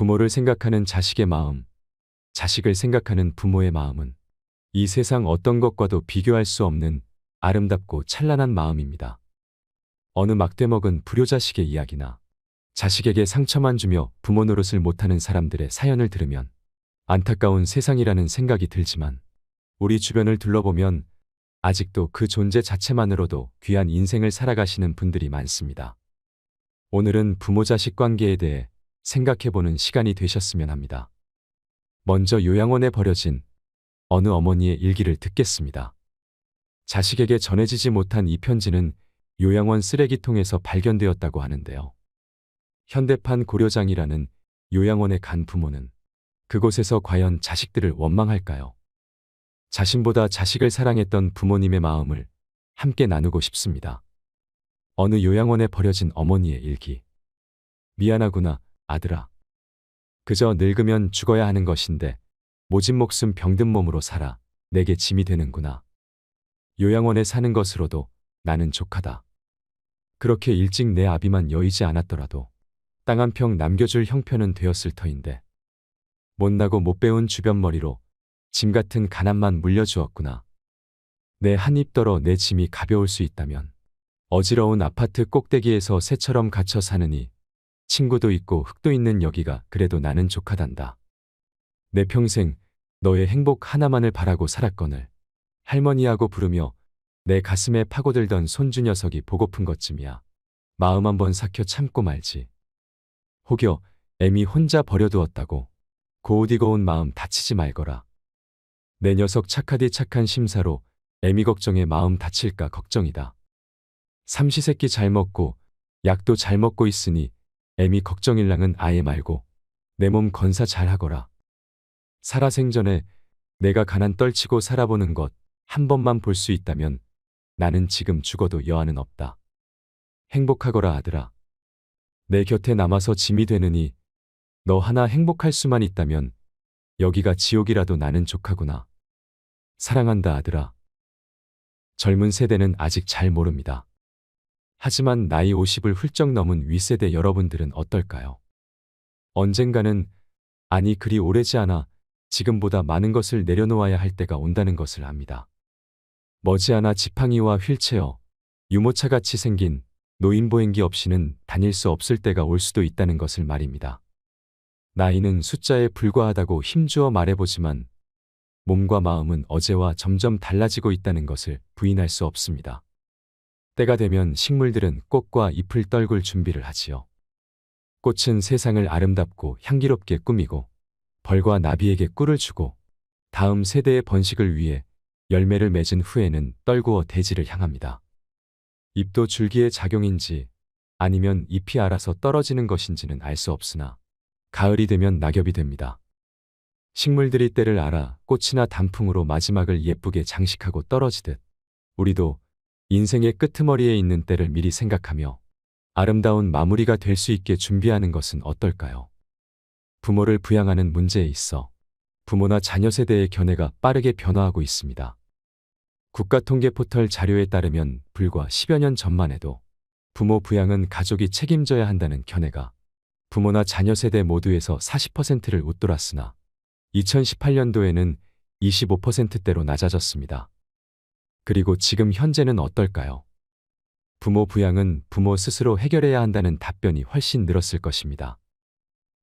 부모를 생각하는 자식의 마음, 자식을 생각하는 부모의 마음은 이 세상 어떤 것과도 비교할 수 없는 아름답고 찬란한 마음입니다. 어느 막대먹은 불효자식의 이야기나 자식에게 상처만 주며 부모 노릇을 못하는 사람들의 사연을 들으면 안타까운 세상이라는 생각이 들지만 우리 주변을 둘러보면 아직도 그 존재 자체만으로도 귀한 인생을 살아가시는 분들이 많습니다. 오늘은 부모-자식 관계에 대해 생각해보는 시간이 되셨으면 합니다. 먼저 요양원에 버려진 어느 어머니의 일기를 듣겠습니다. 자식에게 전해지지 못한 이 편지는 요양원 쓰레기통에서 발견되었다고 하는데요. 현대판 고려장이라는 요양원에 간 부모는 그곳에서 과연 자식들을 원망할까요? 자신보다 자식을 사랑했던 부모님의 마음을 함께 나누고 싶습니다. 어느 요양원에 버려진 어머니의 일기. 미안하구나, 아들아. 그저 늙으면 죽어야 하는 것인데 모진 목숨 병든 몸으로 살아 내게 짐이 되는구나. 요양원에 사는 것으로도 나는 족하다. 그렇게 일찍 내 아비만 여의지 않았더라도 땅 한 평 남겨줄 형편은 되었을 터인데 못나고 못 배운 주변머리로 짐 같은 가난만 물려주었구나. 내 한 입 떨어 내 짐이 가벼울 수 있다면 어지러운 아파트 꼭대기에서 새처럼 갇혀 사느니 친구도 있고 흙도 있는 여기가 그래도 나는 족하단다. 내 평생 너의 행복 하나만을 바라고 살았거늘 할머니하고 부르며 내 가슴에 파고들던 손주 녀석이 보고픈 것쯤이야. 마음 한번 삭혀 참고 말지. 혹여 애미 혼자 버려두었다고 고우디고운 마음 다치지 말거라. 내 녀석 착하디 착한 심사로 애미 걱정에 마음 다칠까 걱정이다. 삼시세끼 잘 먹고 약도 잘 먹고 있으니 애미 걱정일랑은 아예 말고 내 몸 건사 잘 하거라. 살아생전에 내가 가난 떨치고 살아보는 것 한 번만 볼 수 있다면 나는 지금 죽어도 여한은 없다. 행복하거라 아들아. 내 곁에 남아서 짐이 되느니 너 하나 행복할 수만 있다면 여기가 지옥이라도 나는 족하구나. 사랑한다 아들아. 젊은 세대는 아직 잘 모릅니다. 하지만 나이 50을 훌쩍 넘은 윗세대 여러분들은 어떨까요? 언젠가는 아니 그리 오래지 않아 지금보다 많은 것을 내려놓아야 할 때가 온다는 것을 압니다. 머지않아 지팡이와 휠체어, 유모차같이 생긴 노인보행기 없이는 다닐 수 없을 때가 올 수도 있다는 것을 말입니다. 나이는 숫자에 불과하다고 힘주어 말해보지만 몸과 마음은 어제와 점점 달라지고 있다는 것을 부인할 수 없습니다. 때가 되면 식물들은 꽃과 잎을 떨굴 준비를 하지요. 꽃은 세상을 아름답고 향기롭게 꾸미고 벌과 나비에게 꿀을 주고 다음 세대의 번식을 위해 열매를 맺은 후에는 떨구어 대지를 향합니다. 잎도 줄기의 작용인지 아니면 잎이 알아서 떨어지는 것인지는 알 수 없으나 가을이 되면 낙엽이 됩니다. 식물들이 때를 알아 꽃이나 단풍으로 마지막을 예쁘게 장식하고 떨어지듯 우리도 인생의 끄트머리에 있는 때를 미리 생각하며 아름다운 마무리가 될 수 있게 준비하는 것은 어떨까요? 부모를 부양하는 문제에 있어 부모나 자녀 세대의 견해가 빠르게 변화하고 있습니다. 국가통계포털 자료에 따르면 불과 10여 년 전만 해도 부모 부양은 가족이 책임져야 한다는 견해가 부모나 자녀 세대 모두에서 40%를 웃돌았으나 2018년도에는 25%대로 낮아졌습니다. 그리고 지금 현재는 어떨까요? 부모 부양은 부모 스스로 해결해야 한다는 답변이 훨씬 늘었을 것입니다.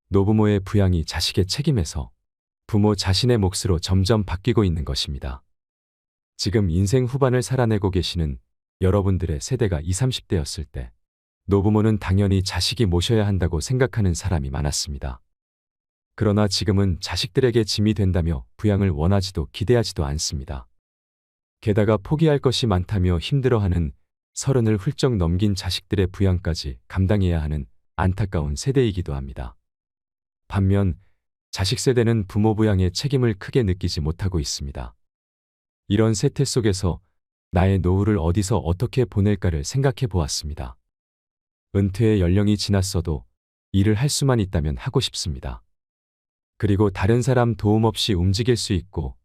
노부모의 부양이 자식의 책임에서 부모 자신의 몫으로 점점 바뀌고 있는 것입니다. 지금 인생 후반을 살아내고 계시는 여러분들의 세대가 20, 30대였을 때 노부모는 당연히 자식이 모셔야 한다고 생각하는 사람이 많았습니다. 그러나 지금은 자식들에게 짐이 된다며 부양을 원하지도 기대하지도 않습니다. 게다가 포기할 것이 많다며 힘들어하는 30을 훌쩍 넘긴 자식들의 부양까지 감당해야 하는 안타까운 세대이기도 합니다. 반면 자식 세대는 부모 부양의 책임을 크게 느끼지 못하고 있습니다. 이런 세태 속에서 나의 노후를 어디서 어떻게 보낼까를 생각해 보았습니다. 은퇴의 연령이 지났어도 일을 할 수만 있다면 하고 싶습니다. 그리고 다른 사람 도움 없이 움직일 수 있고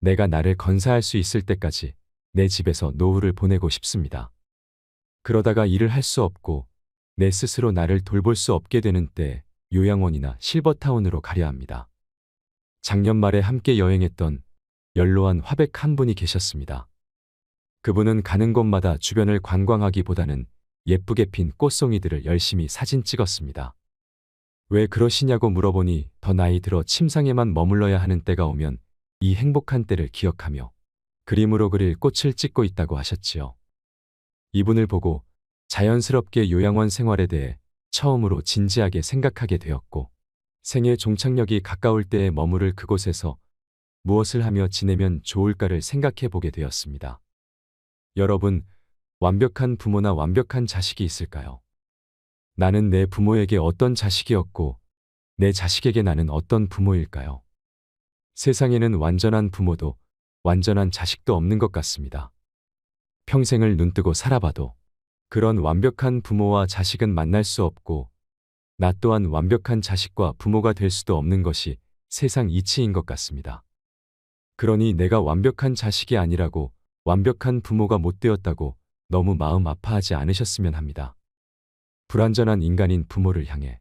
내가 나를 건사할 수 있을 때까지 내 집에서 노후를 보내고 싶습니다. 그러다가 일을 할 수 없고 내 스스로 나를 돌볼 수 없게 되는 때 요양원이나 실버타운으로 가려 합니다. 작년 말에 함께 여행했던 연로한 화백 한 분이 계셨습니다. 그분은 가는 곳마다 주변을 관광하기보다는 예쁘게 핀 꽃송이들을 열심히 사진 찍었습니다. 왜 그러시냐고 물어보니 더 나이 들어 침상에만 머물러야 하는 때가 오면 이 행복한 때를 기억하며 그림으로 그릴 꽃을 찍고 있다고 하셨지요. 이분을 보고 자연스럽게 요양원 생활에 대해 처음으로 진지하게 생각하게 되었고, 생애 종착역이 가까울 때에 머무를 그곳에서 무엇을 하며 지내면 좋을까를 생각해 보게 되었습니다. 여러분, 완벽한 부모나 완벽한 자식이 있을까요? 나는 내 부모에게 어떤 자식이었고, 내 자식에게 나는 어떤 부모일까요? 세상에는 완전한 부모도 완전한 자식도 없는 것 같습니다. 평생을 눈뜨고 살아봐도 그런 완벽한 부모와 자식은 만날 수 없고, 나 또한 완벽한 자식과 부모가 될 수도 없는 것이 세상 이치인 것 같습니다. 그러니 내가 완벽한 자식이 아니라고, 완벽한 부모가 못 되었다고 너무 마음 아파하지 않으셨으면 합니다. 불완전한 인간인 부모를 향해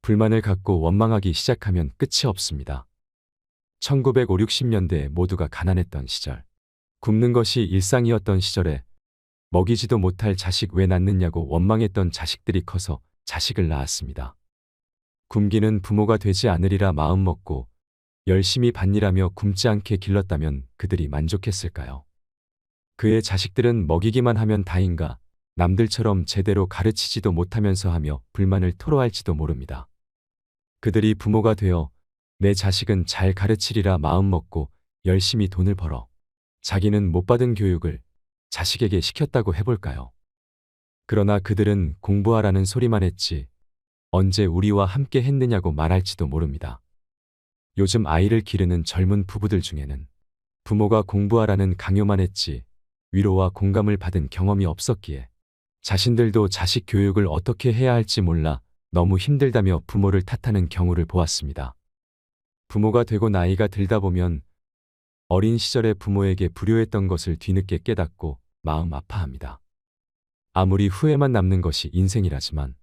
불만을 갖고 원망하기 시작하면 끝이 없습니다. 1950, 60년대에 모두가 가난했던 시절, 굶는 것이 일상이었던 시절에 먹이지도 못할 자식 왜 낳느냐고 원망했던 자식들이 커서 자식을 낳았습니다. 굶기는 부모가 되지 않으리라 마음먹고 열심히 밭일하며 굶지 않게 길렀다면 그들이 만족했을까요? 그의 자식들은 먹이기만 하면 다인가, 남들처럼 제대로 가르치지도 못하면서 하며 불만을 토로할지도 모릅니다. 그들이 부모가 되어 내 자식은 잘 가르치리라 마음먹고 열심히 돈을 벌어 자기는 못 받은 교육을 자식에게 시켰다고 해볼까요? 그러나 그들은 공부하라는 소리만 했지 언제 우리와 함께 했느냐고 말할지도 모릅니다. 요즘 아이를 기르는 젊은 부부들 중에는 부모가 공부하라는 강요만 했지 위로와 공감을 받은 경험이 없었기에 자신들도 자식 교육을 어떻게 해야 할지 몰라 너무 힘들다며 부모를 탓하는 경우를 보았습니다. 부모가 되고 나이가 들다 보면 어린 시절에 부모에게 불효했던 것을 뒤늦게 깨닫고 마음 아파합니다. 아무리 후회만 남는 것이 인생이라지만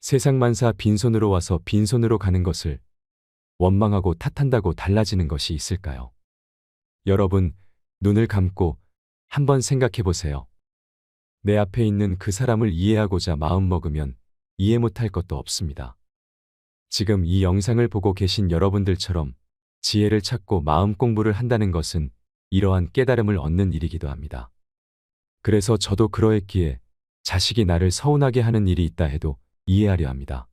세상만사 빈손으로 와서 빈손으로 가는 것을 원망하고 탓한다고 달라지는 것이 있을까요? 여러분, 눈을 감고 한번 생각해 보세요. 내 앞에 있는 그 사람을 이해하고자 마음먹으면 이해 못할 것도 없습니다. 지금 이 영상을 보고 계신 여러분들처럼 지혜를 찾고 마음 공부를 한다는 것은 이러한 깨달음을 얻는 일이기도 합니다. 그래서 저도 그러했기에 자식이 나를 서운하게 하는 일이 있다 해도 이해하려 합니다.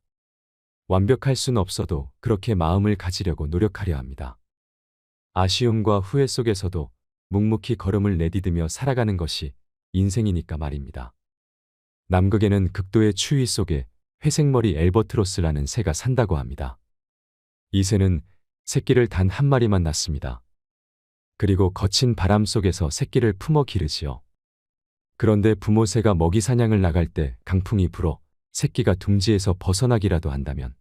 완벽할 순 없어도 그렇게 마음을 가지려고 노력하려 합니다. 아쉬움과 후회 속에서도 묵묵히 걸음을 내디디며 살아가는 것이 인생이니까 말입니다. 남극에는 극도의 추위 속에 회색머리 엘버트로스라는 새가 산다고 합니다. 이 새는 새끼를 단 한 마리만 낳습니다. 그리고 거친 바람 속에서 새끼를 품어 기르지요. 그런데 부모새가 먹이 사냥을 나갈 때 강풍이 불어 새끼가 둥지에서 벗어나기라도 한다면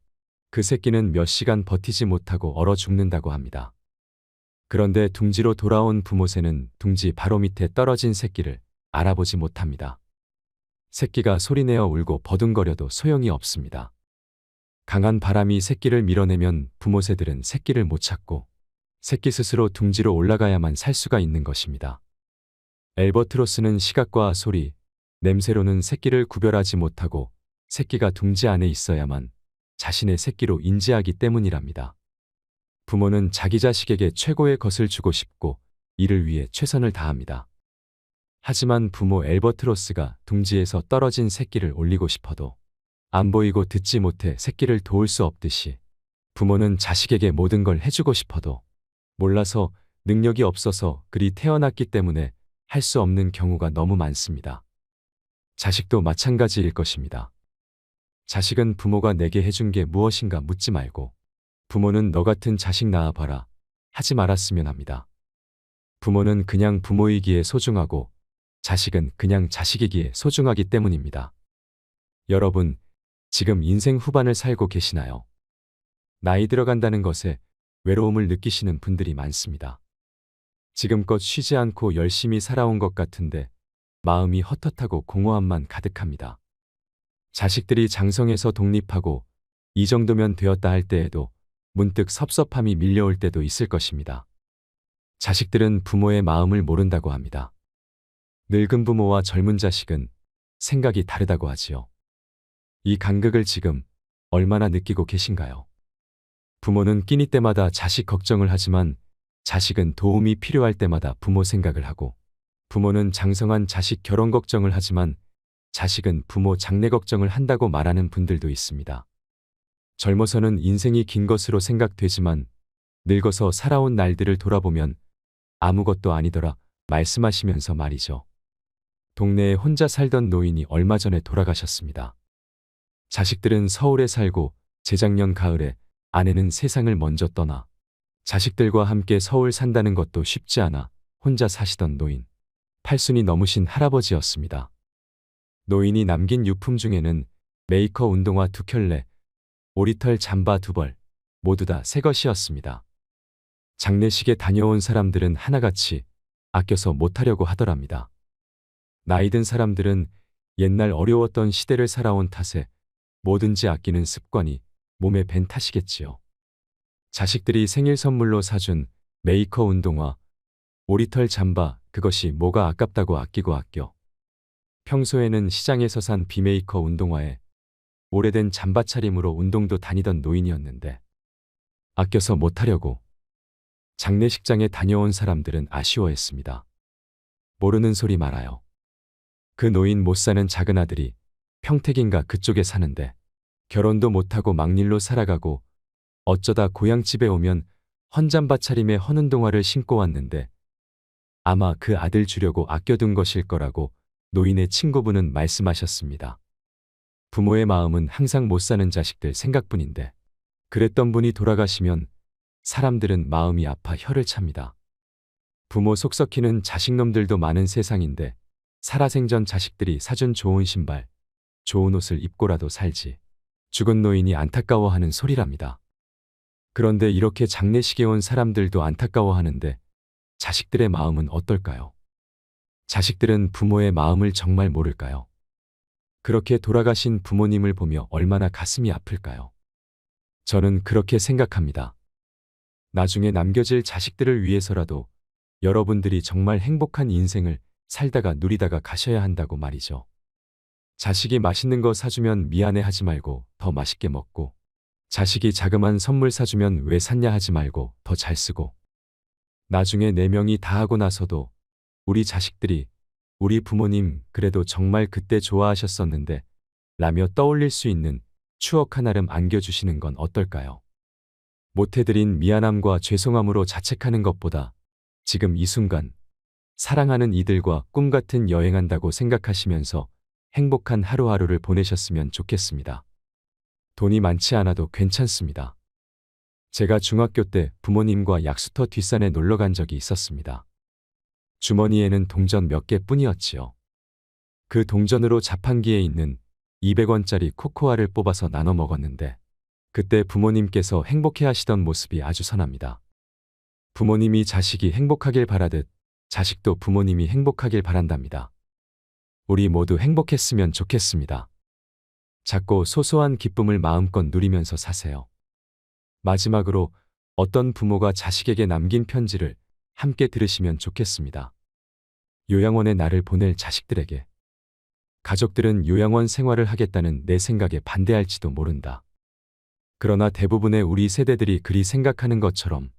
그 새끼는 몇 시간 버티지 못하고 얼어 죽는다고 합니다. 그런데 둥지로 돌아온 부모새는 둥지 바로 밑에 떨어진 새끼를 알아보지 못합니다. 새끼가 소리내어 울고 버둥거려도 소용이 없습니다. 강한 바람이 새끼를 밀어내면 부모새들은 새끼를 못 찾고 새끼 스스로 둥지로 올라가야만 살 수가 있는 것입니다. 엘버트로스는 시각과 소리, 냄새로는 새끼를 구별하지 못하고 새끼가 둥지 안에 있어야만 자신의 새끼로 인지하기 때문이랍니다. 부모는 자기 자식에게 최고의 것을 주고 싶고 이를 위해 최선을 다합니다. 하지만 부모 엘버트로스가 둥지에서 떨어진 새끼를 올리고 싶어도 안 보이고 듣지 못해 새끼를 도울 수 없듯이 부모는 자식에게 모든 걸 해주고 싶어도 몰라서 능력이 없어서 그리 태어났기 때문에 할 수 없는 경우가 너무 많습니다. 자식도 마찬가지일 것입니다. 자식은 부모가 내게 해준 게 무엇인가 묻지 말고 부모는 너 같은 자식 낳아봐라 하지 말았으면 합니다. 부모는 그냥 부모이기에 소중하고 자식은 그냥 자식이기에 소중하기 때문입니다. 여러분, 지금 인생 후반을 살고 계시나요? 나이 들어간다는 것에 외로움을 느끼시는 분들이 많습니다. 지금껏 쉬지 않고 열심히 살아온 것 같은데 마음이 헛헛하고 공허함만 가득합니다. 자식들이 장성해서 독립하고 이 정도면 되었다 할 때에도 문득 섭섭함이 밀려올 때도 있을 것입니다. 자식들은 부모의 마음을 모른다고 합니다. 늙은 부모와 젊은 자식은 생각이 다르다고 하지요. 이 간극을 지금 얼마나 느끼고 계신가요? 부모는 끼니 때마다 자식 걱정을 하지만 자식은 도움이 필요할 때마다 부모 생각을 하고, 부모는 장성한 자식 결혼 걱정을 하지만 자식은 부모 장래 걱정을 한다고 말하는 분들도 있습니다. 젊어서는 인생이 긴 것으로 생각되지만 늙어서 살아온 날들을 돌아보면 아무것도 아니더라 말씀하시면서 말이죠. 동네에 혼자 살던 노인이 얼마 전에 돌아가셨습니다. 자식들은 서울에 살고 재작년 가을에 아내는 세상을 먼저 떠나 자식들과 함께 서울 산다는 것도 쉽지 않아 혼자 사시던 노인, 팔순이 넘으신 할아버지였습니다. 노인이 남긴 유품 중에는 메이커 운동화 2켤레, 오리털 잠바 2벌, 모두 다 새 것이었습니다. 장례식에 다녀온 사람들은 하나같이 아껴서 못하려고 하더랍니다. 나이 든 사람들은 옛날 어려웠던 시대를 살아온 탓에 뭐든지 아끼는 습관이 몸에 밴 탓이겠지요. 자식들이 생일 선물로 사준 메이커 운동화, 오리털 잠바, 그것이 뭐가 아깝다고 아끼고 아껴. 평소에는 시장에서 산 비메이커 운동화에 오래된 잠바 차림으로 운동도 다니던 노인이었는데 아껴서 못하려고. 장례식장에 다녀온 사람들은 아쉬워했습니다. 모르는 소리 말아요. 그 노인 못 사는 작은 아들이 평택인가 그쪽에 사는데 결혼도 못하고 막일로 살아가고 어쩌다 고향집에 오면 헌잠바 차림에 헌운동화를 신고 왔는데 아마 그 아들 주려고 아껴둔 것일 거라고 노인의 친구분은 말씀하셨습니다. 부모의 마음은 항상 못 사는 자식들 생각뿐인데 그랬던 분이 돌아가시면 사람들은 마음이 아파 혀를 찹니다. 부모 속 썩히는 자식놈들도 많은 세상인데 살아생전 자식들이 사준 좋은 신발, 좋은 옷을 입고라도 살지. 죽은 노인이 안타까워하는 소리랍니다. 그런데 이렇게 장례식에 온 사람들도 안타까워하는데 자식들의 마음은 어떨까요? 자식들은 부모의 마음을 정말 모를까요? 그렇게 돌아가신 부모님을 보며 얼마나 가슴이 아플까요? 저는 그렇게 생각합니다. 나중에 남겨질 자식들을 위해서라도 여러분들이 정말 행복한 인생을 살다가 누리다가 가셔야 한다고 말이죠. 자식이 맛있는 거 사주면 미안해하지 말고 더 맛있게 먹고, 자식이 자그만 선물 사주면 왜 샀냐 하지 말고 더 잘 쓰고, 나중에 4명이 다 하고 나서도 우리 자식들이 우리 부모님 그래도 정말 그때 좋아하셨었는데 라며 떠올릴 수 있는 추억 하나름 안겨주시는 건 어떨까요? 못해드린 미안함과 죄송함으로 자책하는 것보다 지금 이 순간 사랑하는 이들과 꿈같은 여행한다고 생각하시면서 행복한 하루하루를 보내셨으면 좋겠습니다. 돈이 많지 않아도 괜찮습니다. 제가 중학교 때 부모님과 약수터 뒷산에 놀러 간 적이 있었습니다. 주머니에는 동전 몇 개뿐이었지요. 그 동전으로 자판기에 있는 200원짜리 코코아를 뽑아서 나눠 먹었는데 그때 부모님께서 행복해 하시던 모습이 아주 선합니다. 부모님이 자식이 행복하길 바라듯 자식도 부모님이 행복하길 바란답니다. 우리 모두 행복했으면 좋겠습니다. 작고 소소한 기쁨을 마음껏 누리면서 사세요. 마지막으로 어떤 부모가 자식에게 남긴 편지를 함께 들으시면 좋겠습니다. 요양원에 나를 보낼 자식들에게. 가족들은 요양원 생활을 하겠다는 내 생각에 반대할지도 모른다. 그러나 대부분의 우리 세대들이 그리 생각하는 것처럼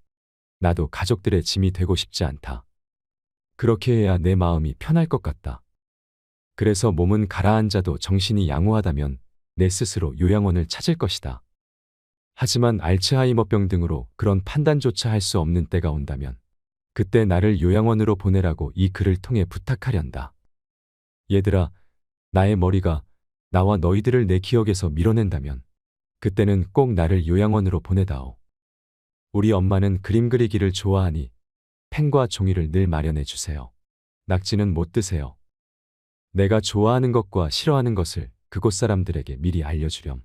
나도 가족들의 짐이 되고 싶지 않다. 그렇게 해야 내 마음이 편할 것 같다. 그래서 몸은 가라앉아도 정신이 양호하다면 내 스스로 요양원을 찾을 것이다. 하지만 알츠하이머병 등으로 그런 판단조차 할 수 없는 때가 온다면 그때 나를 요양원으로 보내라고 이 글을 통해 부탁하련다. 얘들아, 나의 머리가 나와 너희들을 내 기억에서 밀어낸다면 그때는 꼭 나를 요양원으로 보내다오. 우리 엄마는 그림 그리기를 좋아하니 펜과 종이를 늘 마련해 주세요. 낙지는 못 드세요. 내가 좋아하는 것과 싫어하는 것을 그곳 사람들에게 미리 알려주렴.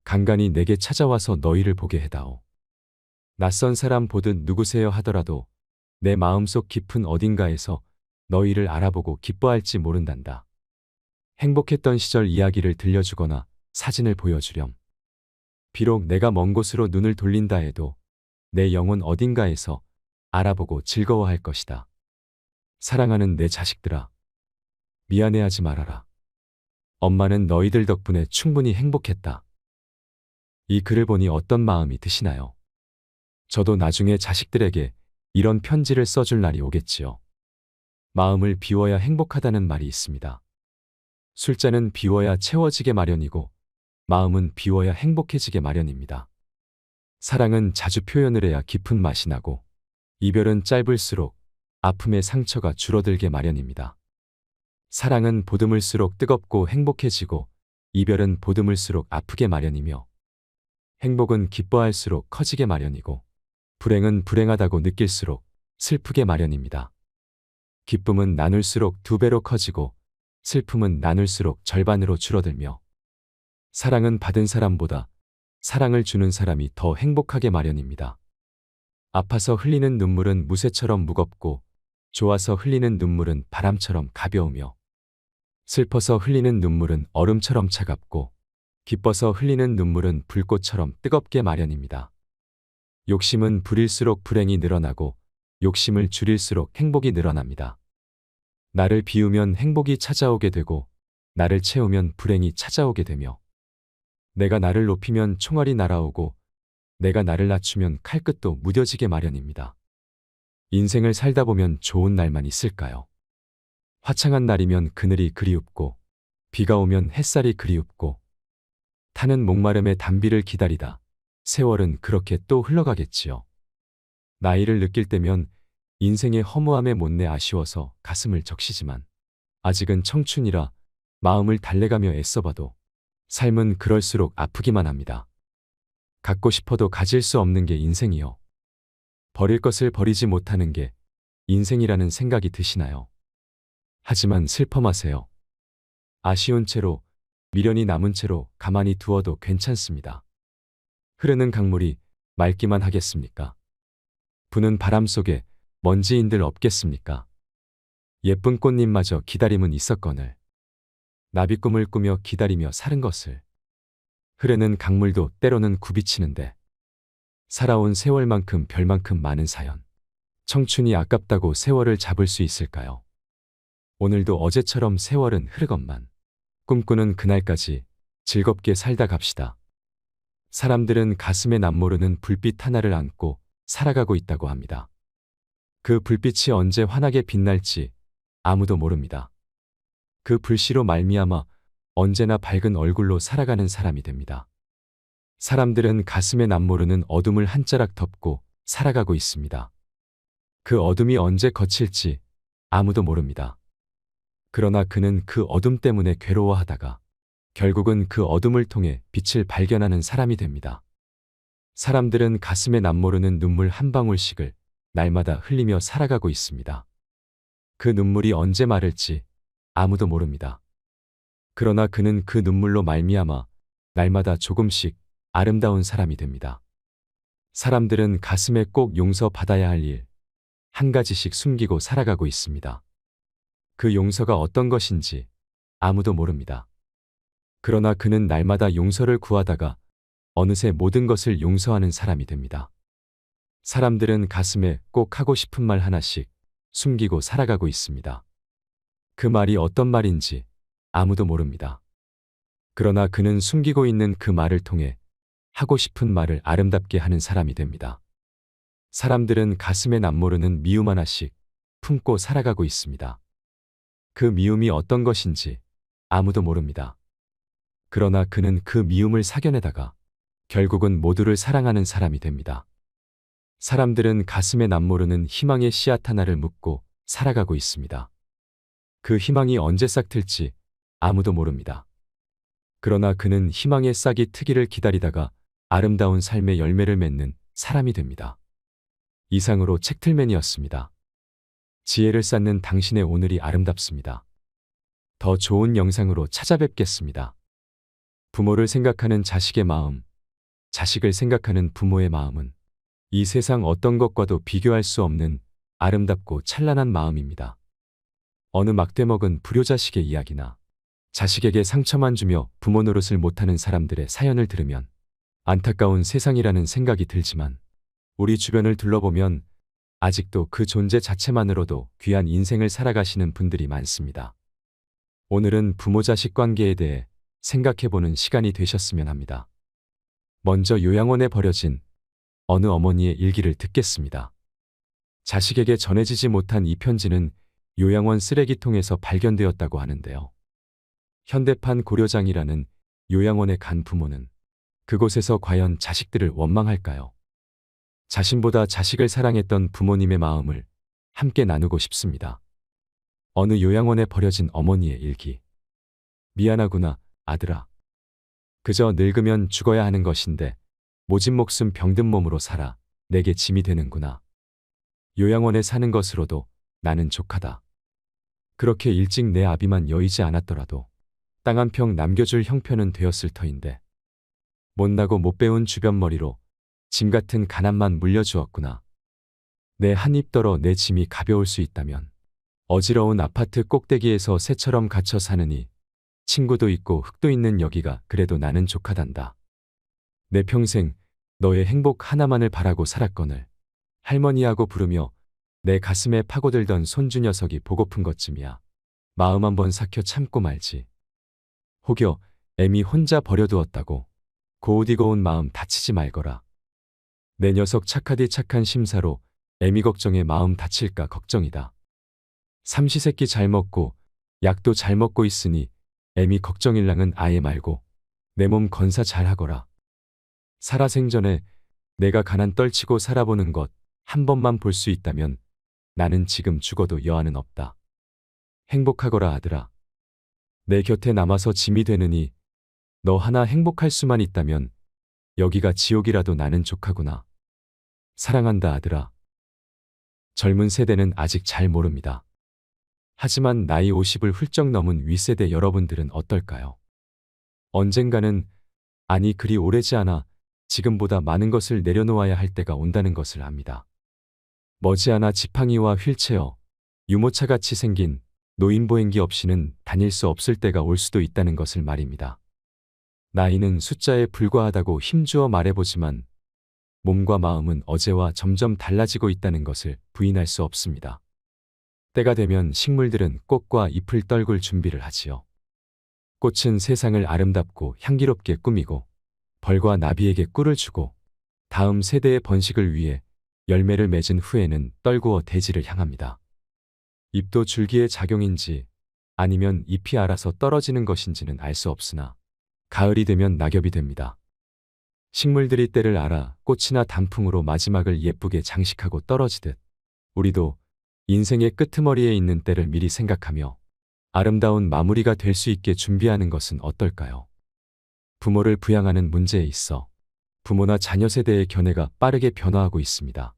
간간히 내게 찾아와서 너희를 보게 해다오. 낯선 사람 보듯 누구세요 하더라도 내 마음속 깊은 어딘가에서 너희를 알아보고 기뻐할지 모른단다. 행복했던 시절 이야기를 들려주거나 사진을 보여주렴. 비록 내가 먼 곳으로 눈을 돌린다 해도 내 영혼 어딘가에서 알아보고 즐거워할 것이다. 사랑하는 내 자식들아, 미안해하지 말아라. 엄마는 너희들 덕분에 충분히 행복했다. 이 글을 보니 어떤 마음이 드시나요? 저도 나중에 자식들에게 이런 편지를 써줄 날이 오겠지요. 마음을 비워야 행복하다는 말이 있습니다. 술잔은 비워야 채워지게 마련이고 마음은 비워야 행복해지게 마련입니다. 사랑은 자주 표현을 해야 깊은 맛이 나고 이별은 짧을수록 아픔의 상처가 줄어들게 마련입니다. 사랑은 보듬을수록 뜨겁고 행복해지고 이별은 보듬을수록 아프게 마련이며 행복은 기뻐할수록 커지게 마련이고 불행은 불행하다고 느낄수록 슬프게 마련입니다. 기쁨은 나눌수록 2배로 커지고 슬픔은 나눌수록 절반으로 줄어들며 사랑은 받은 사람보다 사랑을 주는 사람이 더 행복하게 마련입니다. 아파서 흘리는 눈물은 무쇠처럼 무겁고 좋아서 흘리는 눈물은 바람처럼 가벼우며 슬퍼서 흘리는 눈물은 얼음처럼 차갑고 기뻐서 흘리는 눈물은 불꽃처럼 뜨겁게 마련입니다. 욕심은 부릴수록 불행이 늘어나고 욕심을 줄일수록 행복이 늘어납니다. 나를 비우면 행복이 찾아오게 되고 나를 채우면 불행이 찾아오게 되며 내가 나를 높이면 총알이 날아오고 내가 나를 낮추면 칼끝도 무뎌지게 마련입니다. 인생을 살다 보면 좋은 날만 있을까요? 화창한 날이면 그늘이 그리웁고 비가 오면 햇살이 그리웁고 타는 목마름의 단비를 기다리다 세월은 그렇게 또 흘러가겠지요. 나이를 느낄 때면 인생의 허무함에 못내 아쉬워서 가슴을 적시지만 아직은 청춘이라 마음을 달래가며 애써봐도 삶은 그럴수록 아프기만 합니다. 갖고 싶어도 가질 수 없는 게 인생이요. 버릴 것을 버리지 못하는 게 인생이라는 생각이 드시나요? 하지만 슬퍼 마세요. 아쉬운 채로 미련이 남은 채로 가만히 두어도 괜찮습니다. 흐르는 강물이 맑기만 하겠습니까? 부는 바람 속에 먼지인들 없겠습니까? 예쁜 꽃잎마저 기다림은 있었거늘 나비꿈을 꾸며 기다리며 사는 것을 흐르는 강물도 때로는 굽이치는데 살아온 세월만큼 별만큼 많은 사연 청춘이 아깝다고 세월을 잡을 수 있을까요? 오늘도 어제처럼 세월은 흐르건만 꿈꾸는 그날까지 즐겁게 살다 갑시다. 사람들은 가슴에 남모르는 불빛 하나를 안고 살아가고 있다고 합니다. 그 불빛이 언제 환하게 빛날지 아무도 모릅니다. 그 불씨로 말미암아 언제나 밝은 얼굴로 살아가는 사람이 됩니다. 사람들은 가슴에 남모르는 어둠을 한 자락 덮고 살아가고 있습니다. 그 어둠이 언제 거칠지 아무도 모릅니다. 그러나 그는 그 어둠 때문에 괴로워하다가 결국은 그 어둠을 통해 빛을 발견하는 사람이 됩니다. 사람들은 가슴에 남모르는 눈물 한 방울씩을 날마다 흘리며 살아가고 있습니다. 그 눈물이 언제 마를지 아무도 모릅니다. 그러나 그는 그 눈물로 말미암아 날마다 조금씩 아름다운 사람이 됩니다. 사람들은 가슴에 꼭 용서받아야 할 일, 한 가지씩 숨기고 살아가고 있습니다. 그 용서가 어떤 것인지 아무도 모릅니다. 그러나 그는 날마다 용서를 구하다가 어느새 모든 것을 용서하는 사람이 됩니다. 사람들은 가슴에 꼭 하고 싶은 말 하나씩 숨기고 살아가고 있습니다. 그 말이 어떤 말인지 아무도 모릅니다. 그러나 그는 숨기고 있는 그 말을 통해 하고 싶은 말을 아름답게 하는 사람이 됩니다. 사람들은 가슴에 남모르는 미움 하나씩 품고 살아가고 있습니다. 그 미움이 어떤 것인지 아무도 모릅니다. 그러나 그는 그 미움을 사겨내다가 결국은 모두를 사랑하는 사람이 됩니다. 사람들은 가슴에 남모르는 희망의 씨앗 하나를 묻고 살아가고 있습니다. 그 희망이 언제 싹틀지 아무도 모릅니다. 그러나 그는 희망의 싹이 트기를 기다리다가 아름다운 삶의 열매를 맺는 사람이 됩니다. 이상으로 책틀맨이었습니다. 지혜를 쌓는 당신의 오늘이 아름답습니다. 더 좋은 영상으로 찾아뵙겠습니다. 부모를 생각하는 자식의 마음, 자식을 생각하는 부모의 마음은 이 세상 어떤 것과도 비교할 수 없는 아름답고 찬란한 마음입니다. 어느 막대먹은 불효자식의 이야기나 자식에게 상처만 주며 부모 노릇을 못하는 사람들의 사연을 들으면 안타까운 세상이라는 생각이 들지만 우리 주변을 둘러보면 아직도 그 존재 자체만으로도 귀한 인생을 살아가시는 분들이 많습니다. 오늘은 부모 자식 관계에 대해 생각해보는 시간이 되셨으면 합니다. 먼저 요양원에 버려진 어느 어머니의 일기를 듣겠습니다. 자식에게 전해지지 못한 이 편지는 요양원 쓰레기통에서 발견되었다고 하는데요. 현대판 고려장이라는 요양원에 간 부모는 그곳에서 과연 자식들을 원망할까요? 자신보다 자식을 사랑했던 부모님의 마음을 함께 나누고 싶습니다. 어느 요양원에 버려진 어머니의 일기. 미안하구나, 아들아. 그저 늙으면 죽어야 하는 것인데 모진 목숨 병든 몸으로 살아 내게 짐이 되는구나. 요양원에 사는 것으로도 나는 족하다. 그렇게 일찍 내 아비만 여의지 않았더라도 땅 한 평 남겨줄 형편은 되었을 터인데 못나고 못 배운 주변머리로 짐 같은 가난만 물려주었구나. 내 한 입 덜어 내 짐이 가벼울 수 있다면 어지러운 아파트 꼭대기에서 새처럼 갇혀 사느니 친구도 있고 흙도 있는 여기가 그래도 나는 족하단다. 내 평생 너의 행복 하나만을 바라고 살았거늘 할머니하고 부르며 내 가슴에 파고들던 손주 녀석이 보고픈 것쯤이야. 마음 한번 삭혀 참고 말지. 혹여 애미 혼자 버려두었다고 고우디고운 마음 다치지 말거라. 내 녀석 착하디 착한 심사로 애미 걱정에 마음 다칠까 걱정이다. 삼시세끼 잘 먹고 약도 잘 먹고 있으니 애미 걱정일랑은 아예 말고 내 몸 건사 잘 하거라. 살아생전에 내가 가난 떨치고 살아보는 것 한 번만 볼 수 있다면 나는 지금 죽어도 여한은 없다. 행복하거라 아들아. 내 곁에 남아서 짐이 되느니 너 하나 행복할 수만 있다면 여기가 지옥이라도 나는 족하구나. 사랑한다 아들아. 젊은 세대는 아직 잘 모릅니다. 하지만 나이 50을 훌쩍 넘은 윗세대 여러분들은 어떨까요? 언젠가는, 아니 그리 오래지 않아 지금보다 많은 것을 내려놓아야 할 때가 온다는 것을 압니다. 머지않아 지팡이와 휠체어, 유모차같이 생긴 노인보행기 없이는 다닐 수 없을 때가 올 수도 있다는 것을 말입니다. 나이는 숫자에 불과하다고 힘주어 말해보지만 몸과 마음은 어제와 점점 달라지고 있다는 것을 부인할 수 없습니다. 때가 되면 식물들은 꽃과 잎을 떨굴 준비를 하지요. 꽃은 세상을 아름답고 향기롭게 꾸미고 벌과 나비에게 꿀을 주고 다음 세대의 번식을 위해 열매를 맺은 후에는 떨구어 대지를 향합니다. 잎도 줄기의 작용인지 아니면 잎이 알아서 떨어지는 것인지는 알 수 없으나 가을이 되면 낙엽이 됩니다. 식물들이 때를 알아 꽃이나 단풍으로 마지막을 예쁘게 장식하고 떨어지듯 우리도 인생의 끄트머리에 있는 때를 미리 생각하며 아름다운 마무리가 될 수 있게 준비하는 것은 어떨까요? 부모를 부양하는 문제에 있어 부모나 자녀 세대의 견해가 빠르게 변화하고 있습니다.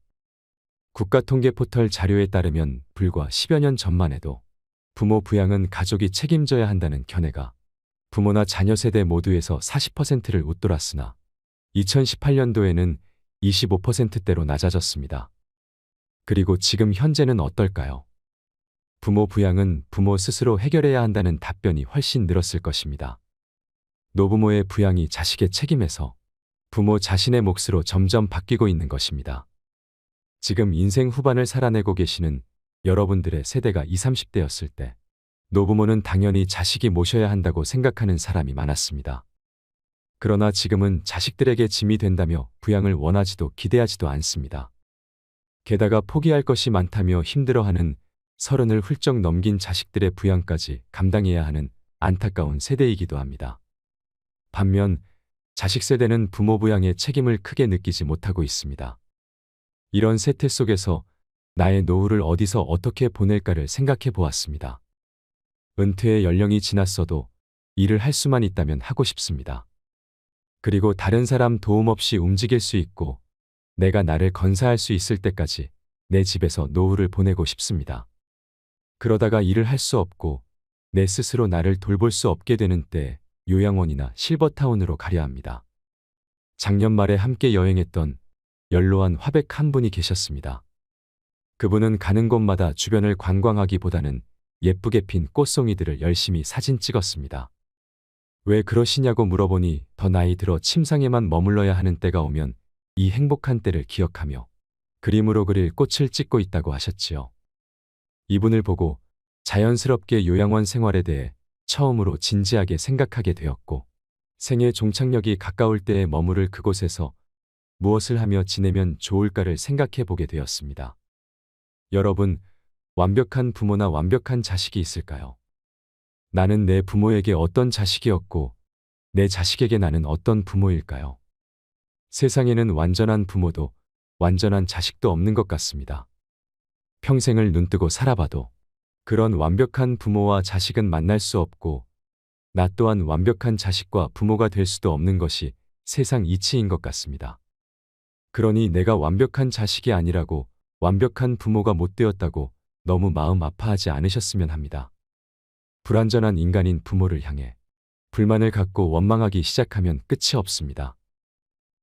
국가통계포털 자료에 따르면 불과 10여 년 전만 해도 부모 부양은 가족이 책임져야 한다는 견해가 부모나 자녀 세대 모두에서 40%를 웃돌았으나 2018년도에는 25%대로 낮아졌습니다. 그리고 지금 현재는 어떨까요? 부모 부양은 부모 스스로 해결해야 한다는 답변이 훨씬 늘었을 것입니다. 노부모의 부양이 자식의 책임에서 부모 자신의 몫으로 점점 바뀌고 있는 것입니다. 지금 인생 후반을 살아내고 계시는 여러분들의 세대가 20, 30대였을 때 노부모는 당연히 자식이 모셔야 한다고 생각하는 사람이 많았습니다. 그러나 지금은 자식들에게 짐이 된다며 부양을 원하지도 기대하지도 않습니다. 게다가 포기할 것이 많다며 힘들어하는 30을 훌쩍 넘긴 자식들의 부양까지 감당해야 하는 안타까운 세대이기도 합니다. 반면 자식 세대는 부모 부양의 책임을 크게 느끼지 못하고 있습니다. 이런 세태 속에서 나의 노후를 어디서 어떻게 보낼까를 생각해 보았습니다. 은퇴의 연령이 지났어도 일을 할 수만 있다면 하고 싶습니다. 그리고 다른 사람 도움 없이 움직일 수 있고 내가 나를 건사할 수 있을 때까지 내 집에서 노후를 보내고 싶습니다. 그러다가 일을 할 수 없고 내 스스로 나를 돌볼 수 없게 되는 때 요양원이나 실버타운으로 가려 합니다. 작년 말에 함께 여행했던 연로한 화백 한 분이 계셨습니다. 그분은 가는 곳마다 주변을 관광하기보다는 예쁘게 핀 꽃송이들을 열심히 사진 찍었습니다. 왜 그러시냐고 물어보니 더 나이 들어 침상에만 머물러야 하는 때가 오면 이 행복한 때를 기억하며 그림으로 그릴 꽃을 찍고 있다고 하셨지요. 이분을 보고 자연스럽게 요양원 생활에 대해 처음으로 진지하게 생각하게 되었고, 생애 종착역이 가까울 때에 머무를 그곳에서 무엇을 하며 지내면 좋을까를 생각해 보게 되었습니다. 여러분, 완벽한 부모나 완벽한 자식이 있을까요? 나는 내 부모에게 어떤 자식이었고, 내 자식에게 나는 어떤 부모일까요? 세상에는 완전한 부모도 완전한 자식도 없는 것 같습니다. 평생을 눈뜨고 살아봐도 그런 완벽한 부모와 자식은 만날 수 없고, 나 또한 완벽한 자식과 부모가 될 수도 없는 것이 세상 이치인 것 같습니다. 그러니 내가 완벽한 자식이 아니라고, 완벽한 부모가 못 되었다고 너무 마음 아파하지 않으셨으면 합니다. 불완전한 인간인 부모를 향해 불만을 갖고 원망하기 시작하면 끝이 없습니다.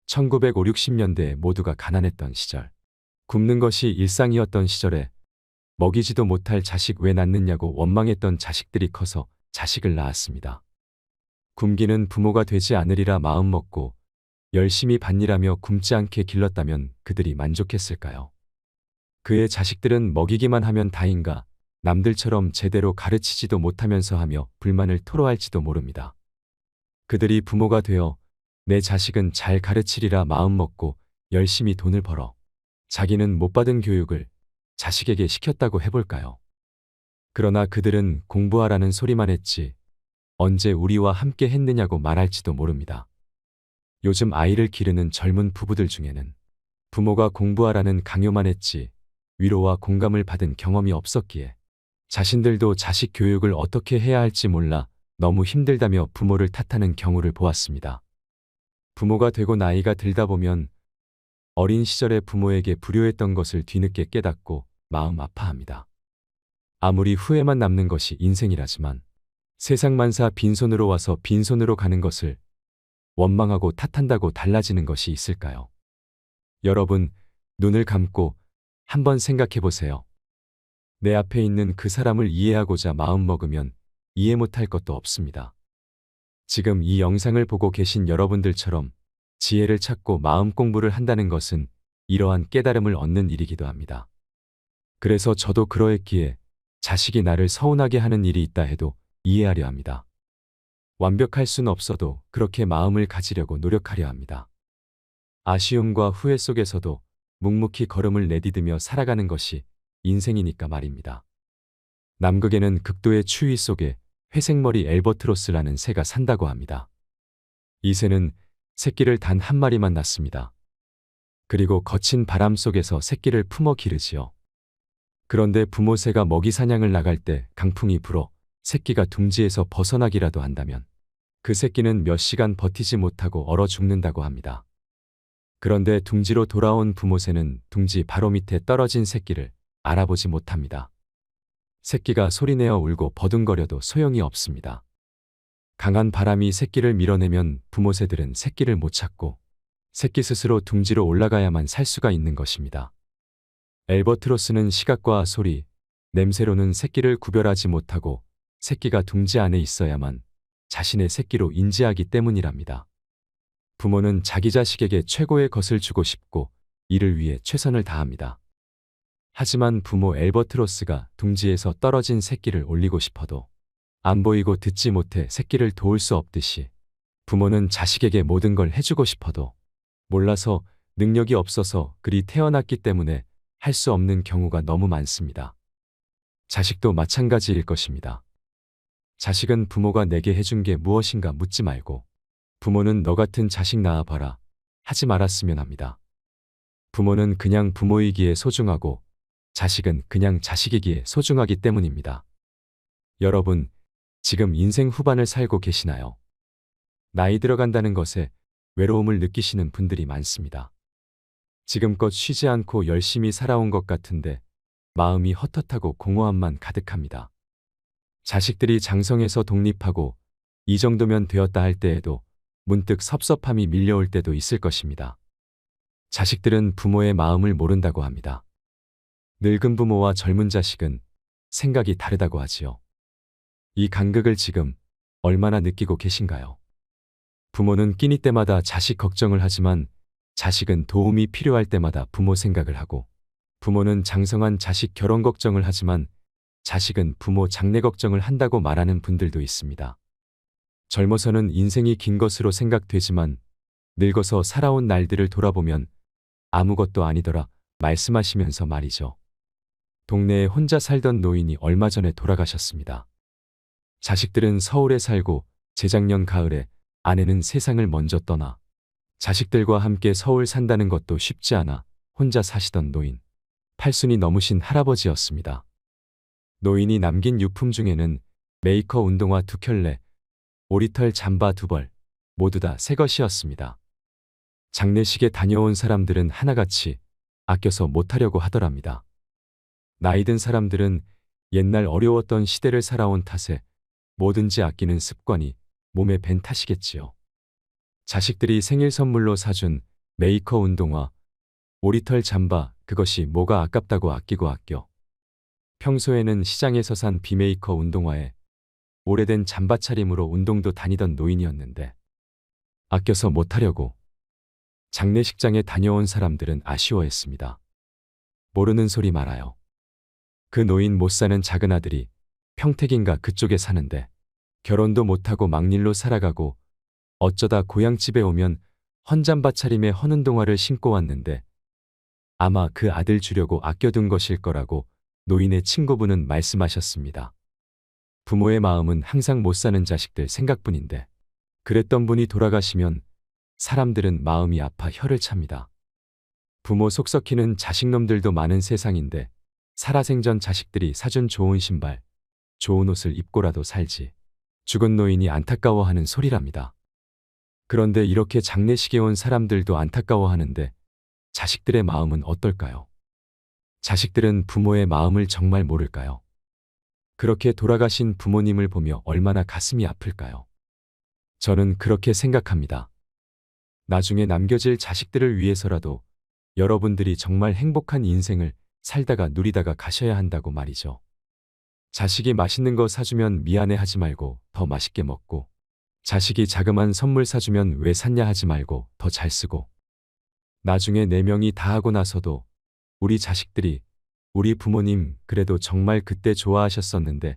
1950, 60년대에 모두가 가난했던 시절, 굶는 것이 일상이었던 시절에 먹이지도 못할 자식 왜 낳느냐고 원망했던 자식들이 커서 자식을 낳았습니다. 굶기는 부모가 되지 않으리라 마음먹고 열심히 밭일하며 굶지 않게 길렀다면 그들이 만족했을까요? 그의 자식들은 먹이기만 하면 다인가, 남들처럼 제대로 가르치지도 못하면서 하며 불만을 토로할지도 모릅니다. 그들이 부모가 되어 내 자식은 잘 가르치리라 마음먹고 열심히 돈을 벌어 자기는 못 받은 교육을 자식에게 시켰다고 해볼까요? 그러나 그들은 공부하라는 소리만 했지 언제 우리와 함께 했느냐고 말할지도 모릅니다. 요즘 아이를 기르는 젊은 부부들 중에는 부모가 공부하라는 강요만 했지 위로와 공감을 받은 경험이 없었기에 자신들도 자식 교육을 어떻게 해야 할지 몰라 너무 힘들다며 부모를 탓하는 경우를 보았습니다. 부모가 되고 나이가 들다 보면 어린 시절에 부모에게 불효했던 것을 뒤늦게 깨닫고 마음 아파합니다. 아무리 후회만 남는 것이 인생이라지만 세상 만사 빈손으로 와서 빈손으로 가는 것을 원망하고 탓한다고 달라지는 것이 있을까요? 여러분, 눈을 감고 한번 생각해 보세요. 내 앞에 있는 그 사람을 이해하고자 마음먹으면 이해 못할 것도 없습니다. 지금 이 영상을 보고 계신 여러분들처럼 지혜를 찾고 마음 공부를 한다는 것은 이러한 깨달음을 얻는 일이기도 합니다. 그래서 저도 그러했기에 자식이 나를 서운하게 하는 일이 있다 해도 이해하려 합니다. 완벽할 순 없어도 그렇게 마음을 가지려고 노력하려 합니다. 아쉬움과 후회 속에서도 묵묵히 걸음을 내디디며 살아가는 것이 인생이니까 말입니다. 남극에는 극도의 추위 속에 회색머리 엘버트로스라는 새가 산다고 합니다. 이 새는 새끼를 단 한 마리만 낳습니다. 그리고 거친 바람 속에서 새끼를 품어 기르지요. 그런데 부모 새가 먹이 사냥을 나갈 때 강풍이 불어 새끼가 둥지에서 벗어나기라도 한다면 그 새끼는 몇 시간 버티지 못하고 얼어 죽는다고 합니다. 그런데 둥지로 돌아온 부모 새는 둥지 바로 밑에 떨어진 새끼를 알아보지 못합니다. 새끼가 소리내어 울고 버둥거려도 소용이 없습니다. 강한 바람이 새끼를 밀어내면 부모 새들은 새끼를 못 찾고 새끼 스스로 둥지로 올라가야만 살 수가 있는 것입니다. 엘버트로스는 시각과 소리, 냄새로는 새끼를 구별하지 못하고 새끼가 둥지 안에 있어야만 자신의 새끼로 인지하기 때문이랍니다. 부모는 자기 자식에게 최고의 것을 주고 싶고 이를 위해 최선을 다합니다. 하지만 부모 엘버트로스가 둥지에서 떨어진 새끼를 올리고 싶어도 안 보이고 듣지 못해 새끼를 도울 수 없듯이 부모는 자식에게 모든 걸 해주고 싶어도 몰라서 능력이 없어서 그리 태어났기 때문에 할 수 없는 경우가 너무 많습니다. 자식도 마찬가지일 것입니다. 자식은 부모가 내게 해준 게 무엇인가 묻지 말고 부모는 너 같은 자식 낳아봐라 하지 말았으면 합니다. 부모는 그냥 부모이기에 소중하고 자식은 그냥 자식이기에 소중하기 때문입니다. 여러분, 지금 인생 후반을 살고 계시나요? 나이 들어간다는 것에 외로움을 느끼시는 분들이 많습니다. 지금껏 쉬지 않고 열심히 살아온 것 같은데 마음이 헛헛하고 공허함만 가득합니다. 자식들이 장성해서 독립하고 이 정도면 되었다 할 때에도 문득 섭섭함이 밀려올 때도 있을 것입니다. 자식들은 부모의 마음을 모른다고 합니다. 늙은 부모와 젊은 자식은 생각이 다르다고 하지요. 이 간극을 지금 얼마나 느끼고 계신가요? 부모는 끼니 때마다 자식 걱정을 하지만 자식은 도움이 필요할 때마다 부모 생각을 하고, 부모는 장성한 자식 결혼 걱정을 하지만 자식은 부모 장래 걱정을 한다고 말하는 분들도 있습니다. 젊어서는 인생이 긴 것으로 생각되지만 늙어서 살아온 날들을 돌아보면 아무것도 아니더라 말씀하시면서 말이죠. 동네에 혼자 살던 노인이 얼마 전에 돌아가셨습니다. 자식들은 서울에 살고 재작년 가을에 아내는 세상을 먼저 떠나 자식들과 함께 서울 산다는 것도 쉽지 않아 혼자 사시던 노인, 팔순이 넘으신 할아버지였습니다. 노인이 남긴 유품 중에는 메이커 운동화 2켤레, 오리털 잠바 2벌, 모두 다 새 것이었습니다. 장례식에 다녀온 사람들은 하나같이 아껴서 못하려고 하더랍니다. 나이든 사람들은 옛날 어려웠던 시대를 살아온 탓에 뭐든지 아끼는 습관이 몸에 밴 탓이겠지요. 자식들이 생일 선물로 사준 메이커 운동화, 오리털 잠바, 그것이 뭐가 아깝다고 아끼고 아껴. 평소에는 시장에서 산 비메이커 운동화에 오래된 잠바 차림으로 운동도 다니던 노인이었는데 아껴서 못하려고. 장례식장에 다녀온 사람들은 아쉬워했습니다. 모르는 소리 말아요. 그 노인 못 사는 작은 아들이 평택인가 그쪽에 사는데 결혼도 못하고 막일로 살아가고 어쩌다 고향집에 오면 헌잠바 차림에 헌운동화를 신고 왔는데 아마 그 아들 주려고 아껴둔 것일 거라고 노인의 친구분은 말씀하셨습니다. 부모의 마음은 항상 못 사는 자식들 생각뿐인데 그랬던 분이 돌아가시면 사람들은 마음이 아파 혀를 찹니다. 부모 속 썩히는 자식놈들도 많은 세상인데 살아생전 자식들이 사준 좋은 신발, 좋은 옷을 입고라도 살지. 죽은 노인이 안타까워하는 소리랍니다. 그런데 이렇게 장례식에 온 사람들도 안타까워하는데 자식들의 마음은 어떨까요? 자식들은 부모의 마음을 정말 모를까요? 그렇게 돌아가신 부모님을 보며 얼마나 가슴이 아플까요? 저는 그렇게 생각합니다. 나중에 남겨질 자식들을 위해서라도 여러분들이 정말 행복한 인생을 살다가 누리다가 가셔야 한다고 말이죠. 자식이 맛있는 거 사주면 미안해하지 말고 더 맛있게 먹고, 자식이 자그만 선물 사주면 왜 샀냐 하지 말고 더 잘 쓰고, 나중에 4명이 다 하고 나서도 우리 자식들이 우리 부모님 그래도 정말 그때 좋아하셨었는데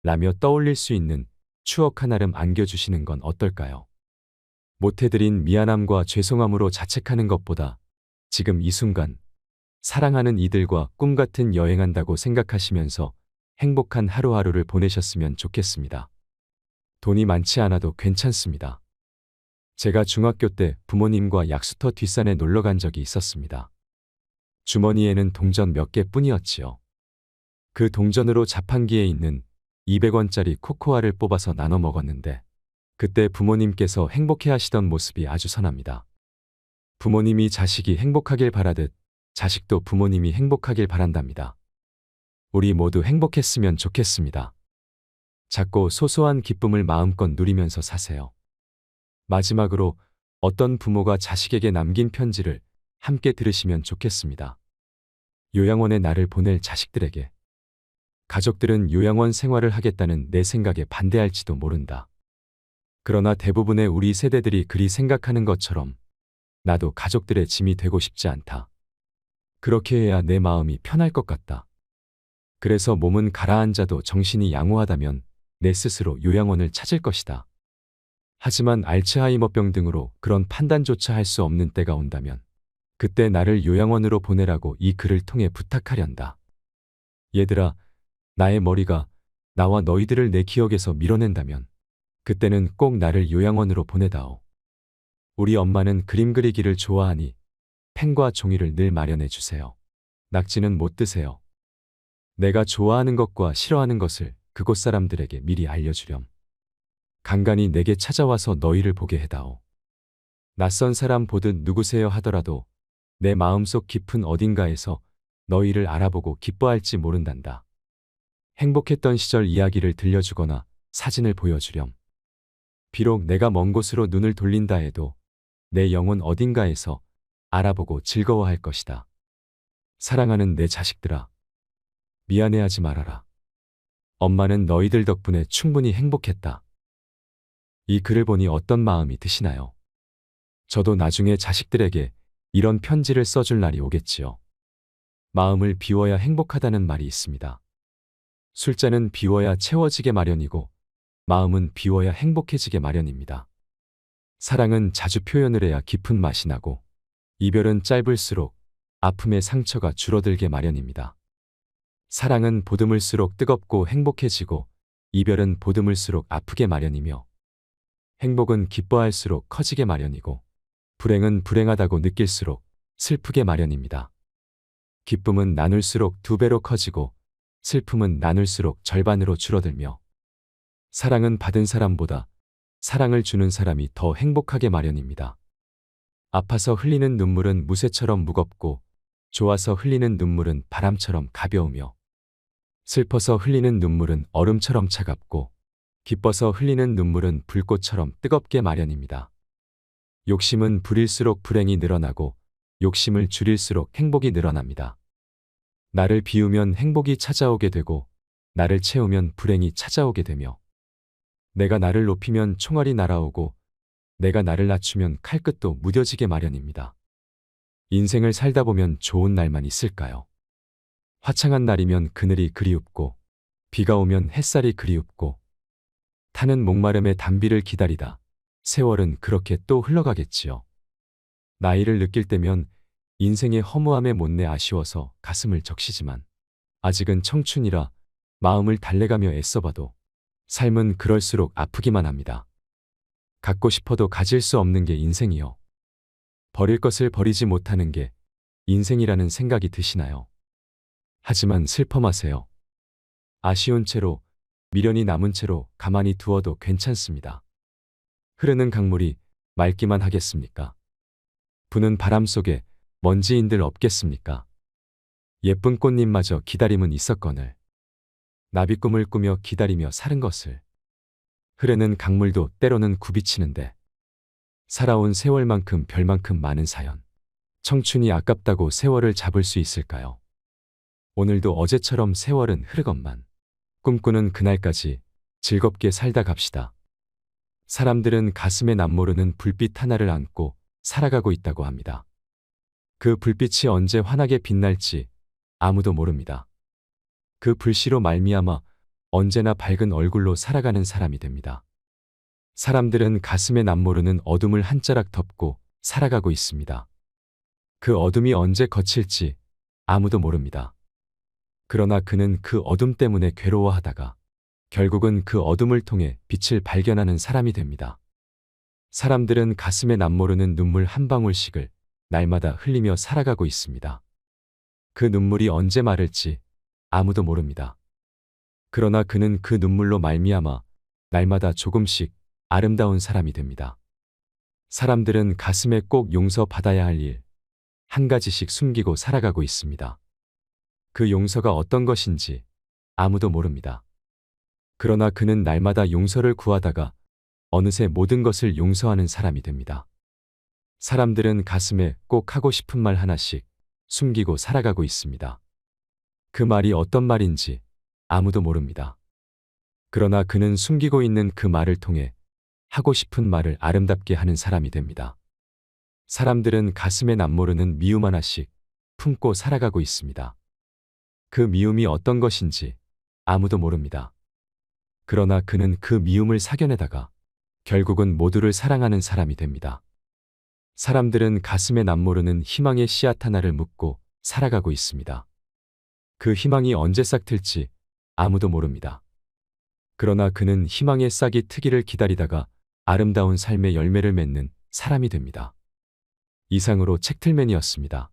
라며 떠올릴 수 있는 추억 하나름 안겨주시는 건 어떨까요? 못해드린 미안함과 죄송함으로 자책하는 것보다 지금 이 순간 사랑하는 이들과 꿈같은 여행한다고 생각하시면서 행복한 하루하루를 보내셨으면 좋겠습니다. 돈이 많지 않아도 괜찮습니다. 제가 중학교 때 부모님과 약수터 뒷산에 놀러 간 적이 있었습니다. 주머니에는 동전 몇 개뿐이었지요. 그 동전으로 자판기에 있는 200원짜리 코코아를 뽑아서 나눠 먹었는데 그때 부모님께서 행복해 하시던 모습이 아주 선합니다. 부모님이 자식이 행복하길 바라듯 자식도 부모님이 행복하길 바란답니다. 우리 모두 행복했으면 좋겠습니다. 작고 소소한 기쁨을 마음껏 누리면서 사세요. 마지막으로 어떤 부모가 자식에게 남긴 편지를 함께 들으시면 좋겠습니다. 요양원에 나를 보낼 자식들에게. 가족들은 요양원 생활을 하겠다는 내 생각에 반대할지도 모른다. 그러나 대부분의 우리 세대들이 그리 생각하는 것처럼 나도 가족들의 짐이 되고 싶지 않다. 그렇게 해야 내 마음이 편할 것 같다. 그래서 몸은 가라앉아도 정신이 양호하다면 내 스스로 요양원을 찾을 것이다. 하지만 알츠하이머병 등으로 그런 판단조차 할 수 없는 때가 온다면 그때 나를 요양원으로 보내라고 이 글을 통해 부탁하련다. 얘들아, 나의 머리가 나와 너희들을 내 기억에서 밀어낸다면 그때는 꼭 나를 요양원으로 보내다오. 우리 엄마는 그림 그리기를 좋아하니 펜과 종이를 늘 마련해 주세요. 낙지는 못 드세요. 내가 좋아하는 것과 싫어하는 것을 그곳 사람들에게 미리 알려주렴. 간간히 내게 찾아와서 너희를 보게 해다오. 낯선 사람 보듯 누구세요 하더라도 내 마음속 깊은 어딘가에서 너희를 알아보고 기뻐할지 모른단다. 행복했던 시절 이야기를 들려주거나 사진을 보여주렴. 비록 내가 먼 곳으로 눈을 돌린다 해도 내 영혼 어딘가에서 알아보고 즐거워할 것이다. 사랑하는 내 자식들아, 미안해하지 말아라. 엄마는 너희들 덕분에 충분히 행복했다. 이 글을 보니 어떤 마음이 드시나요? 저도 나중에 자식들에게 이런 편지를 써줄 날이 오겠지요. 마음을 비워야 행복하다는 말이 있습니다. 술잔은 비워야 채워지게 마련이고 마음은 비워야 행복해지게 마련입니다. 사랑은 자주 표현을 해야 깊은 맛이 나고 이별은 짧을수록 아픔의 상처가 줄어들게 마련입니다. 사랑은 보듬을수록 뜨겁고 행복해지고 이별은 보듬을수록 아프게 마련이며 행복은 기뻐할수록 커지게 마련이고 불행은 불행하다고 느낄수록 슬프게 마련입니다. 기쁨은 나눌수록 두 배로 커지고 슬픔은 나눌수록 절반으로 줄어들며 사랑은 받은 사람보다 사랑을 주는 사람이 더 행복하게 마련입니다. 아파서 흘리는 눈물은 무쇠처럼 무겁고 좋아서 흘리는 눈물은 바람처럼 가벼우며 슬퍼서 흘리는 눈물은 얼음처럼 차갑고 기뻐서 흘리는 눈물은 불꽃처럼 뜨겁게 마련입니다. 욕심은 부릴수록 불행이 늘어나고 욕심을 줄일수록 행복이 늘어납니다. 나를 비우면 행복이 찾아오게 되고 나를 채우면 불행이 찾아오게 되며 내가 나를 높이면 총알이 날아오고 내가 나를 낮추면 칼끝도 무뎌지게 마련입니다. 인생을 살다 보면 좋은 날만 있을까요? 화창한 날이면 그늘이 그리웁고 비가 오면 햇살이 그리웁고 타는 목마름의 단비를 기다리다 세월은 그렇게 또 흘러가겠지요. 나이를 느낄 때면 인생의 허무함에 못내 아쉬워서 가슴을 적시지만 아직은 청춘이라 마음을 달래가며 애써봐도 삶은 그럴수록 아프기만 합니다. 갖고 싶어도 가질 수 없는 게 인생이요. 버릴 것을 버리지 못하는 게 인생이라는 생각이 드시나요? 하지만 슬퍼 마세요. 아쉬운 채로 미련이 남은 채로 가만히 두어도 괜찮습니다. 흐르는 강물이 맑기만 하겠습니까? 부는 바람 속에 먼지인들 없겠습니까? 예쁜 꽃잎마저 기다림은 있었거늘 나비꿈을 꾸며 기다리며 사는 것을 흐르는 강물도 때로는 굽이치는데 살아온 세월만큼 별만큼 많은 사연 청춘이 아깝다고 세월을 잡을 수 있을까요? 오늘도 어제처럼 세월은 흐르건만 꿈꾸는 그날까지 즐겁게 살다 갑시다. 사람들은 가슴에 남모르는 불빛 하나를 안고 살아가고 있다고 합니다. 그 불빛이 언제 환하게 빛날지 아무도 모릅니다. 그 불씨로 말미암아 언제나 밝은 얼굴로 살아가는 사람이 됩니다. 사람들은 가슴에 남모르는 어둠을 한 자락 덮고 살아가고 있습니다. 그 어둠이 언제 거칠지 아무도 모릅니다. 그러나 그는 그 어둠 때문에 괴로워하다가 결국은 그 어둠을 통해 빛을 발견하는 사람이 됩니다. 사람들은 가슴에 남모르는 눈물 한 방울씩을 날마다 흘리며 살아가고 있습니다. 그 눈물이 언제 마를지 아무도 모릅니다. 그러나 그는 그 눈물로 말미암아 날마다 조금씩 아름다운 사람이 됩니다. 사람들은 가슴에 꼭 용서받아야 할 일, 한 가지씩 숨기고 살아가고 있습니다. 그 용서가 어떤 것인지 아무도 모릅니다. 그러나 그는 날마다 용서를 구하다가 어느새 모든 것을 용서하는 사람이 됩니다. 사람들은 가슴에 꼭 하고 싶은 말 하나씩 숨기고 살아가고 있습니다. 그 말이 어떤 말인지 아무도 모릅니다. 그러나 그는 숨기고 있는 그 말을 통해 하고 싶은 말을 아름답게 하는 사람이 됩니다. 사람들은 가슴에 남모르는 미움 하나씩 품고 살아가고 있습니다. 그 미움이 어떤 것인지 아무도 모릅니다. 그러나 그는 그 미움을 사겨내다가 결국은 모두를 사랑하는 사람이 됩니다. 사람들은 가슴에 남모르는 희망의 씨앗 하나를 묻고 살아가고 있습니다. 그 희망이 언제 싹 틀지 아무도 모릅니다. 그러나 그는 희망의 싹이 트기를 기다리다가 아름다운 삶의 열매를 맺는 사람이 됩니다. 이상으로 책틀맨이었습니다.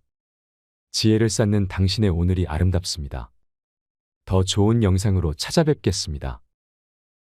지혜를 쌓는 당신의 오늘이 아름답습니다. 더 좋은 영상으로 찾아뵙겠습니다.